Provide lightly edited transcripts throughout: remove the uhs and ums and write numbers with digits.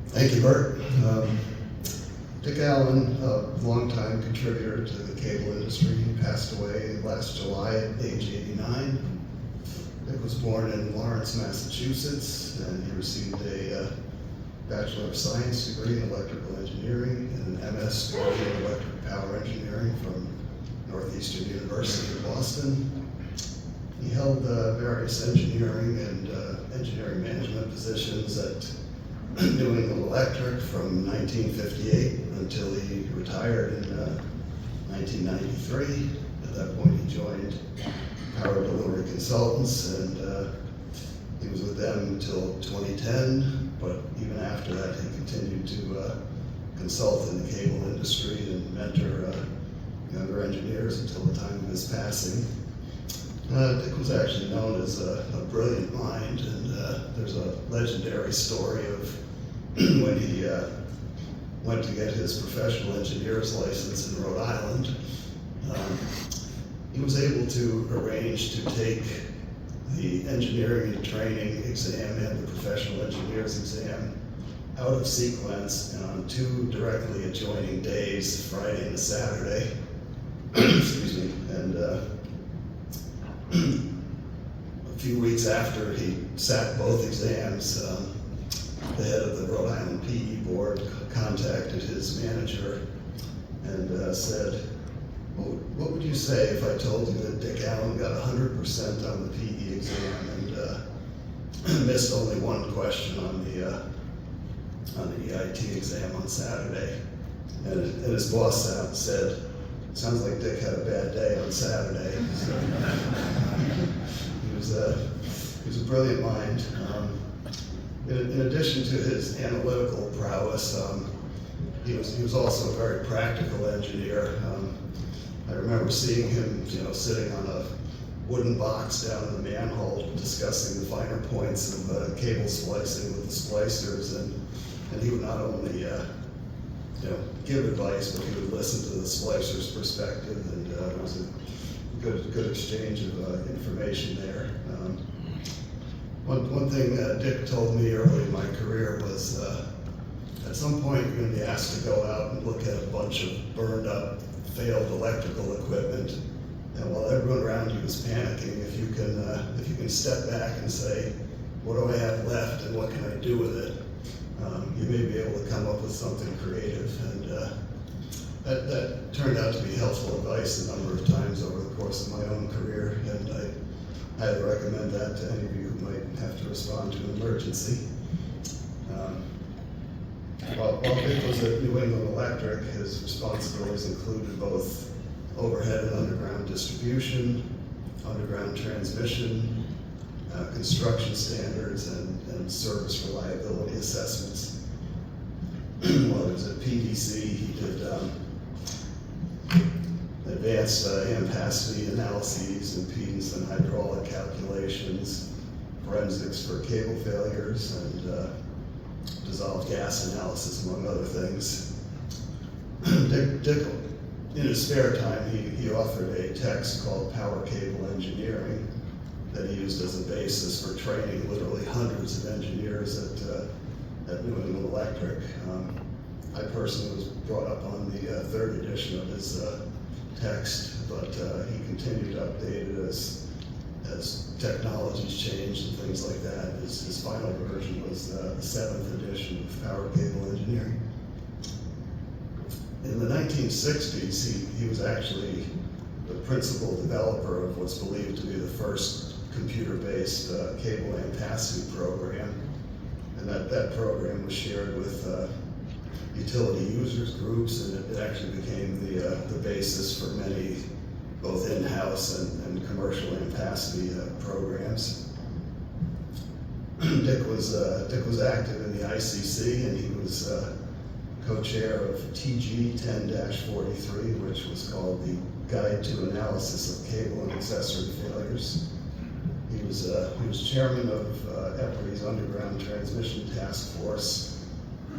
Thank you, Bert. Dick Allen, a longtime contributor to the cable industry, passed away last July at age 89. Dick was born in Lawrence, Massachusetts, and he received a Bachelor of Science degree in Electrical Engineering and an MS degree in Electric Power Engineering from Northeastern University of Boston. He held various engineering and engineering management positions at New England Electric from 1958 until he retired in 1993. At that point, he joined Power Delivery Consultants, and he was with them until 2010. But even after that, he continued to consult in the cable industry and mentor younger engineers until the time of his passing. Dick was actually known as a brilliant mind, and there's a legendary story of when he went to get his professional engineer's license in Rhode Island. He was able to arrange to take the engineering and training exam and the professional engineer's exam out of sequence and on two directly adjoining days, Friday and Saturday. Excuse me. And a few weeks after he sat both exams, the head of the Rhode Island PE board contacted his manager and said, well, what would you say if I told you that Dick Allen got 100% on the PE exam and missed only one question on the EIT exam on Saturday? And his boss said, sounds like Dick had a bad day on Saturday. So, he was a brilliant mind. In addition to his analytical prowess, he was also a very practical engineer. I remember seeing him, sitting on a wooden box down in the manhole discussing the finer points of cable splicing with the splicers, and he would not only give advice, but he would listen to the splicer's perspective, and it was a good exchange of information there. One thing Dick told me early in my career was at some point you're going to be asked to go out and look at a bunch of burned up, failed electrical equipment, and while everyone around you is panicking, if you can step back and say, what do I have left and what can I do with it? You may be able to come up with something creative, and that turned out to be helpful advice a number of times over the course of my own career, and I highly recommend that to any of you who might have to respond to an emergency. While Dick was at New England Electric, his responsibilities included both overhead and underground distribution, underground transmission, construction standards, and service reliability assessments. While he was at PDC, he did advanced ampacity analyses, impedance and hydraulic calculations, forensics for cable failures, and dissolved gas analysis, among other things. Dick, in his spare time, he authored a text called Power Cable Engineering that he used as a basis for training literally hundreds of engineers at New England Electric. I personally was brought up on the third edition of his text, but he continued to update it as technologies changed and things like that. His final version was the 7th edition of Power Cable Engineering. In the 1960s, he was actually the principal developer of what's believed to be the first computer-based cable ampacity program. And that program was shared with utility users groups, and it actually became the basis for many both in-house and commercial ampacity programs. Dick was active in the ICC, and he was co-chair of TG 10-43, which was called the Guide to Analysis of Cable and Accessory Failures. He was chairman of EPRI's Underground Transmission Task Force,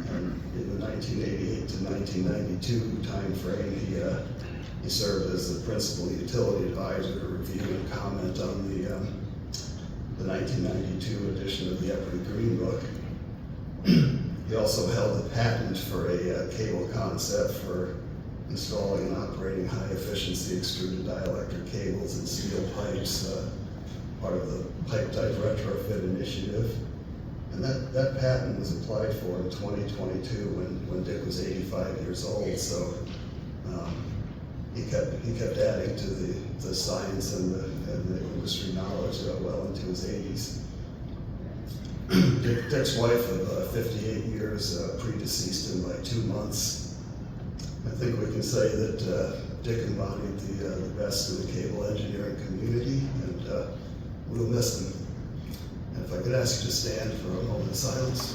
and in the 1988 to 1992 timeframe, he served as the principal utility advisor to review and comment on the 1992 edition of the Epworth Green Book. He also held a patent for a cable concept for installing and operating high-efficiency extruded dielectric cables and steel pipes, part of the pipe type retrofit initiative. And that patent was applied for in 2022 when Dick was 85 years old. So he kept adding to the science and the industry knowledge well into his 80s. Dick's wife of 58 years predeceased him by 2 months. I think we can say that Dick embodied the best in the cable engineering community, and we'll miss him. And if I could ask you to stand for a moment of silence.